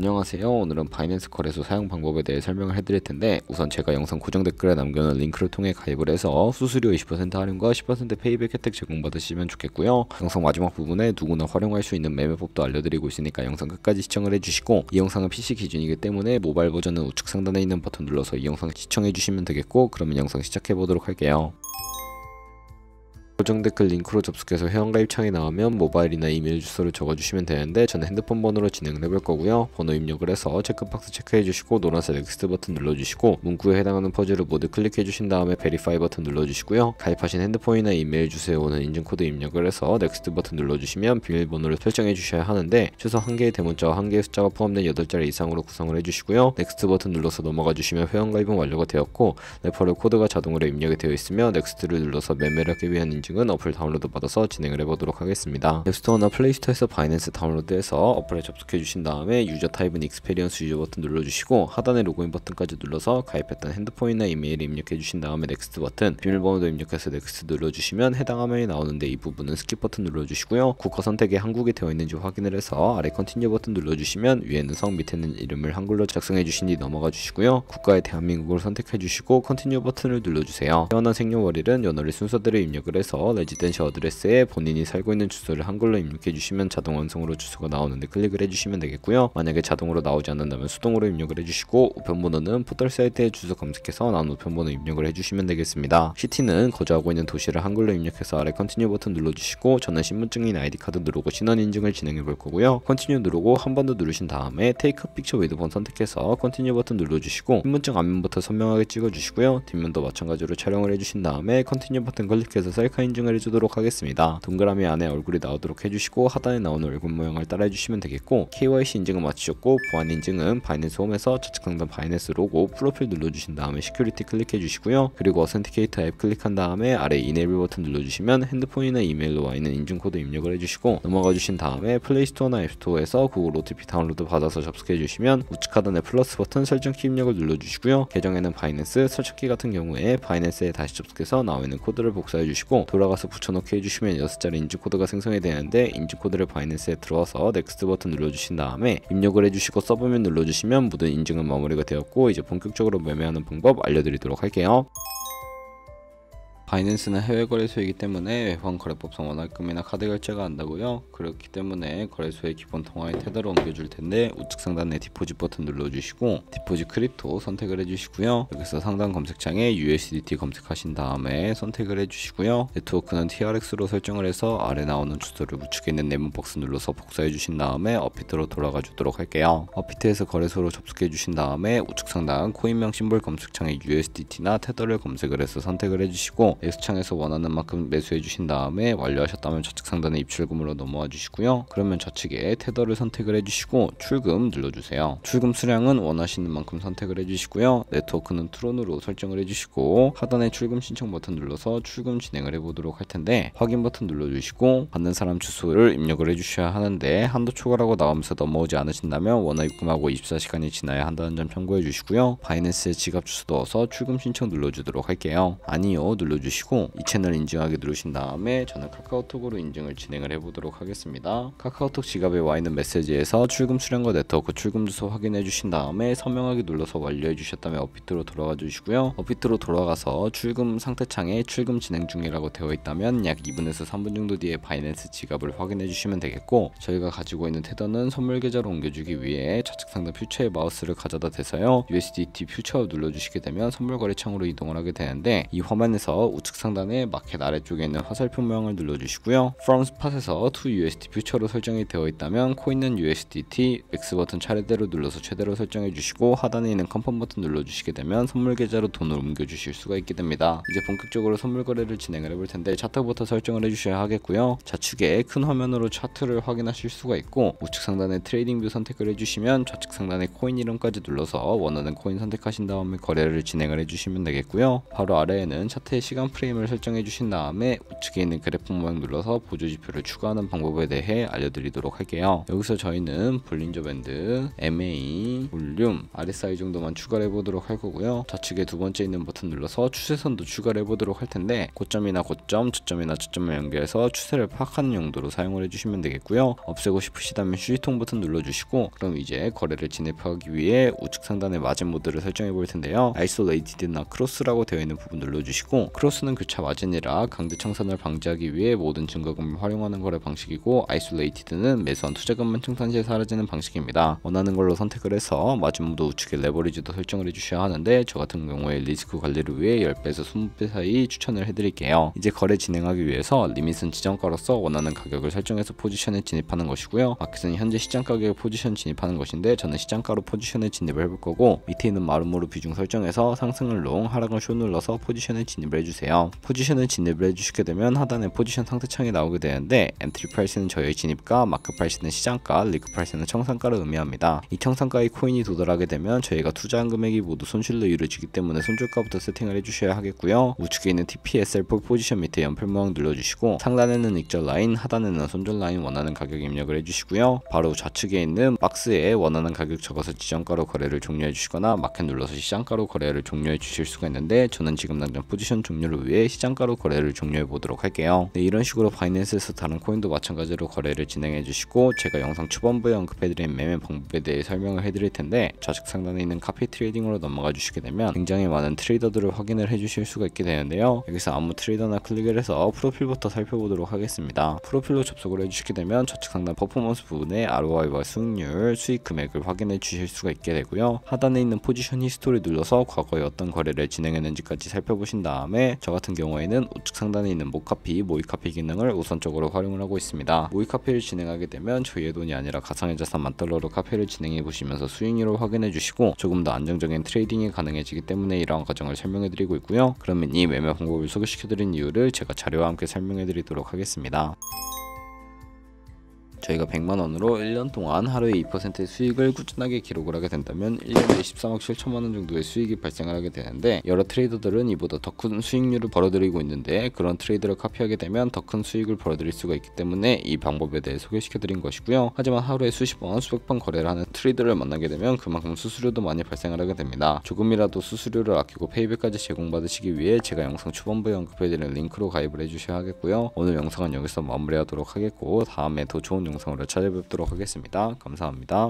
안녕하세요. 오늘은 바이낸스 거래소 사용 방법에 대해 설명을 해드릴 텐데, 우선 제가 영상 고정 댓글에 남겨놓은 링크를 통해 가입을 해서 수수료 20% 할인과 10% 페이백 혜택 제공받으시면 좋겠고요. 영상 마지막 부분에 누구나 활용할 수 있는 매매법도 알려드리고 있으니까 영상 끝까지 시청을 해주시고, 이 영상은 PC 기준이기 때문에 모바일 버전은 우측 상단에 있는 버튼 눌러서 이 영상 시청해주시면 되겠고, 그러면 영상 시작해보도록 할게요. 고정 댓글 링크로 접속해서 회원가입 창이 나오면 모바일이나 이메일 주소를 적어주시면 되는데, 저는 핸드폰 번호로 진행을 해볼 거고요. 번호 입력을 해서 체크박스 체크해주시고 노란색 넥스트 버튼 눌러주시고 문구에 해당하는 퍼즐을 모두 클릭해주신 다음에 베리파이 버튼 눌러주시고요. 가입하신 핸드폰이나 이메일 주소에 오는 인증코드 입력을 해서 넥스트 버튼 눌러주시면 비밀번호를 설정해 주셔야 하는데, 최소 1개의 대문자와 1개의 숫자가 포함된 8자리 이상으로 구성을 해주시고요. 넥스트 버튼 눌러서 넘어가 주시면 회원가입은 완료가 되었고, 레퍼럴 코드가 자동으로 입력이 되어 있으며 넥스트를 눌러서 매매를 하기 위한 인증은 어플 다운로드 받아서 진행을 해보도록 하겠습니다. 앱스토어나 플레이스토어에서 바이낸스 다운로드해서 어플에 접속해 주신 다음에 유저 타입은 익스페리언스 유저 버튼 눌러주시고, 하단의 로그인 버튼까지 눌러서 가입했던 핸드폰이나 이메일 입력해 주신 다음에 넥스트 버튼, 비밀번호도 입력해서 넥스트 눌러주시면 해당 화면이 나오는데, 이 부분은 스킵 버튼 눌러주시고요. 국가 선택에 한국이 되어 있는지 확인을 해서 아래 컨티뉴 버튼 눌러주시면 위에는 성, 밑에는 이름을 한글로 작성해 주신 뒤 넘어가 주시고요. 국가에 대한민국을 선택해 주시고 컨티뉴 버튼을 눌러주세요. 태어난 생년월일은 연월일 순서대로 입력을 해서 레지던시 어드레스에 본인이 살고 있는 주소를 한글로 입력해 주시면 자동 완성으로 주소가 나오는데 클릭을 해주시면 되겠고요. 만약에 자동으로 나오지 않는다면 수동으로 입력을 해주시고, 우편번호는 포털 사이트에 주소 검색해서 나온 우편번호 입력을 해주시면 되겠습니다. 시티는 거주하고 있는 도시를 한글로 입력해서 아래 컨티뉴 버튼 눌러주시고, 저는 신분증인 아이디카드 누르고 신원 인증을 진행해 볼 거고요. 컨티뉴 누르고 한 번 더 누르신 다음에 테이크 픽처 위드 본 선택해서 컨티뉴 버튼 눌러주시고, 신분증 앞면부터 선명하게 찍어주시고요. 뒷면도 마찬가지로 촬영을 해주신 다음에 컨티뉴 버튼 클릭해서 셀카 인증을 해주도록 하겠습니다. 동그라미 안에 얼굴이 나오도록 해주시고, 하단에 나오는 얼굴 모양을 따라 해주시면 되겠고, KYC 인증은 마치셨고, 보안 인증은 바이낸스 홈에서 좌측 상단 바이낸스 로고 프로필 눌러주신 다음에 시큐리티 클릭해 주시고요. 그리고 어센티케이터 앱 클릭한 다음에 아래 이네이블 버튼 눌러주시면 핸드폰이나 이메일로 와 있는 인증코드 입력을 해주시고, 넘어가 주신 다음에 플레이스토어나 앱스토어에서 구글 OTP 다운로드 받아서 접속해 주시면 우측 하단에 플러스 버튼 설정키 입력을 눌러주시고요. 계정에는 바이낸스, 설정키 같은 경우에 바이낸스에 다시 접속해서 나와 있는 코드를 복사해 주시고, 돌아가서 붙여넣기 해주시면 6자리 인증코드가 생성이 되는데, 인증코드를 바이낸스에 들어와서 넥스트 버튼 눌러주신 다음에 입력을 해주시고 서브밋 눌러주시면 모든 인증은 마무리가 되었고, 이제 본격적으로 매매하는 방법 알려드리도록 할게요. 바이낸스는 해외 거래소이기 때문에 외환 거래법상 원화입금이나 카드 결제가 안다고요. 그렇기 때문에 거래소의 기본 통화의 테더를 옮겨줄 텐데, 우측 상단에 디포짓 버튼 눌러주시고 디포짓 크립토 선택을 해주시고요. 여기서 상단 검색창에 USDT 검색하신 다음에 선택을 해주시고요. 네트워크는 TRX로 설정을 해서 아래 나오는 주소를 우측에 있는 네모 박스 눌러서 복사해 주신 다음에 업비트로 돌아가 주도록 할게요. 업비트에서 거래소로 접속해 주신 다음에 우측 상단 코인명 심볼 검색창에 USDT나 테더를 검색을 해서 선택을 해주시고, X창에서 원하는 만큼 매수해 주신 다음에 완료하셨다면 좌측 상단에 입출금으로 넘어와 주시고요. 그러면 좌측에 테더를 선택을 해주시고 출금 눌러주세요. 출금 수량은 원하시는 만큼 선택을 해주시고요. 네트워크는 트론으로 설정을 해주시고, 하단에 출금 신청 버튼 눌러서 출금 진행을 해보도록 할 텐데, 확인 버튼 눌러주시고 받는 사람 주소를 입력을 해주셔야 하는데, 한도 초과라고 나오면서 넘어오지 않으신다면 원화 입금하고 24시간이 지나야 한다는 점 참고해 주시고요. 바이낸스에 지갑 주소 넣어서 출금 신청 눌러주도록 할게요. 아니요 눌러주시고 이 채널 인증하기 누르신 다음에 저는 카카오톡으로 인증을 진행을 해보도록 하겠습니다. 카카오톡 지갑에 와 있는 메시지에서 출금 수량과 네트워크 출금 주소 확인해 주신 다음에 서명하기 눌러서 완료해 주셨다면 업비트로 돌아가 주시고요. 업비트로 돌아가서 출금 상태창에 출금 진행 중이라고 되어 있다면 약 2분에서 3분 정도 뒤에 바이낸스 지갑을 확인해 주시면 되겠고, 저희가 가지고 있는 테더는 선물 계좌로 옮겨주기 위해 좌측 상단 퓨처에 마우스를 가져다 대서요. USDT 퓨처 눌러주시게 되면 선물 거래창으로 이동을 하게 되는데, 이 화면에서 우측 상단에 마켓 아래쪽에 있는 화살표 모양을 눌러주시고요. From Spot에서 to USD 퓨처로 설정이 되어 있다면 코인은 USDT, X 버튼 차례대로 눌러서 최대로 설정해 주시고, 하단에 있는 컨펌 버튼 눌러주시게 되면 선물 계좌로 돈을 옮겨주실 수가 있게 됩니다. 이제 본격적으로 선물 거래를 진행을 해볼 텐데, 차트부터 설정을 해주셔야 하겠고요. 좌측에 큰 화면으로 차트를 확인하실 수가 있고, 우측 상단에 트레이딩 뷰 선택을 해주시면 좌측 상단에 코인 이름까지 눌러서 원하는 코인 선택하신 다음에 거래를 진행을 해주시면 되겠고요. 바로 아래에는 차트의 시간 되면 프레임을 설정해 주신 다음에 우측에 있는 그래프 모양 눌러서 보조 지표를 추가하는 방법에 대해 알려드리도록 할게요. 여기서 저희는 볼린저 밴드, MA, 볼륨, RSI 정도만 추가를 해보도록 할 거고요. 좌측에 두 번째 있는 버튼 눌러서 추세선도 추가를 해보도록 할 텐데 고점이나 고점, 저점이나 저점을 연결해서 추세를 파악하는 용도로 사용을 해주시면 되겠고요. 없애고 싶으시다면 휴지통 버튼 눌러주시고 그럼 이제 거래를 진입하기 위해 우측 상단의 마진 모드를 설정해 볼 텐데요. 아이솔레이티드나 크로스라고 되어 있는 부분 눌러주시고 크로스는 교차 마진이라 강제 청산을 방지하기 위해 모든 증거금을 활용하는 거래 방식이고 아이솔레이티드는 매수한 투자금만 청산 시에 사라지는 방식입니다. 원하는 걸로 선택을 해서 마진 모드 우측에 레버리지도 설정을 해주셔야 하는데 저 같은 경우에 리스크 관리를 위해 10배에서 20배 사이 추천을 해드릴게요. 이제 거래 진행하기 위해서 리밋은 지정가로서 원하는 가격을 설정해서 포지션에 진입하는 것이고요. 마켓은 현재 시장 가격에 포지션 진입하는 것인데 저는 시장가로 포지션에 진입을 해볼 거고 밑에 있는 마름모로 비중 설정해서 상승을 롱, 하락을 숏 눌러서 포지션에 진입을 해주세요. 포지션에 진입을 해주시게 되면 하단에 포지션 상태창이 나오게 되는데 엔트리 프라이스는 저희의 진입가, 마크 프라이스는 시장가, 리그 프라이스는 청산가를 의미합니다. 이 청산가의 코인이 도달하게 되면 저희가 투자한 금액이 모두 손실로 이루어지기 때문에 손절가부터 세팅을 해주셔야 하겠고요. 우측에 있는 TPSL4 포지션 밑에 연필 모양 눌러주시고 상단에는 익절 라인, 하단에는 손절 라인 원하는 가격 입력을 해주시고요. 바로 좌측에 있는 박스에 원하는 가격 적어서 지정가로 거래를 종료해 주시거나 마켓 눌러서 시장가로 거래를 종료해 주실 수가 있는데 저는 지금 당장 포지션 종료를 위해 시장가로 거래를 종료해 보도록 할게요. 네, 이런 식으로 바이낸스에서 다른 코인도 마찬가지로 거래를 진행해 주시고 제가 영상 초반부에 언급해드린 매매 방법에 대해 설명을 해드릴 텐데 좌측 상단에 있는 카피 트레이딩으로 넘어가 주시게 되면 굉장히 많은 트레이더들을 확인을 해 주실 수가 있게 되는데요. 여기서 아무 트레이더나 클릭을 해서 프로필부터 살펴보도록 하겠습니다. 프로필로 접속을 해주시게 되면 좌측 상단 퍼포먼스 부분에 ROI와 수익률, 수익 금액을 확인해 주실 수가 있게 되고요. 하단에 있는 포지션 히스토리 눌러서 과거에 어떤 거래를 진행했는지까지 살펴보신 다음에 저 같은 경우에는 우측 상단에 있는 모카피, 모이카피 기능을 우선적으로 활용을 하고 있습니다. 모이카피를 진행하게 되면 저희의 돈이 아니라 가상의 자산 10,000달러로 카피를 진행해 보시면서 수익률을 확인해 주시고 조금 더 안정적인 트레이딩이 가능해지기 때문에 이러한 과정을 설명해 드리고 있고요. 그러면 이 매매 방법을 소개시켜 드린 이유를 제가 자료와 함께 설명해 드리도록 하겠습니다. 저희가 100만원으로 1년 동안 하루에 2%의 수익을 꾸준하게 기록을 하게 된다면 1년에 13억 7천만원 정도의 수익이 발생을 하게 되는데 여러 트레이더들은 이보다 더 큰 수익률을 벌어들이고 있는데 그런 트레이드를 카피하게 되면 더 큰 수익을 벌어들일 수가 있기 때문에 이 방법에 대해 소개시켜 드린 것이고요. 하지만 하루에 수십 번, 수백 번 거래를 하는 트레이더를 만나게 되면 그만큼 수수료도 많이 발생을 하게 됩니다. 조금이라도 수수료를 아끼고 페이백까지 제공받으시기 위해 제가 영상 초반부에 언급해드린 링크로 가입을 해주셔야 하겠고요. 오늘 영상은 여기서 마무리하도록 하겠고 다음에 더 좋은 영상으로 찾아뵙도록 하겠습니다. 감사합니다.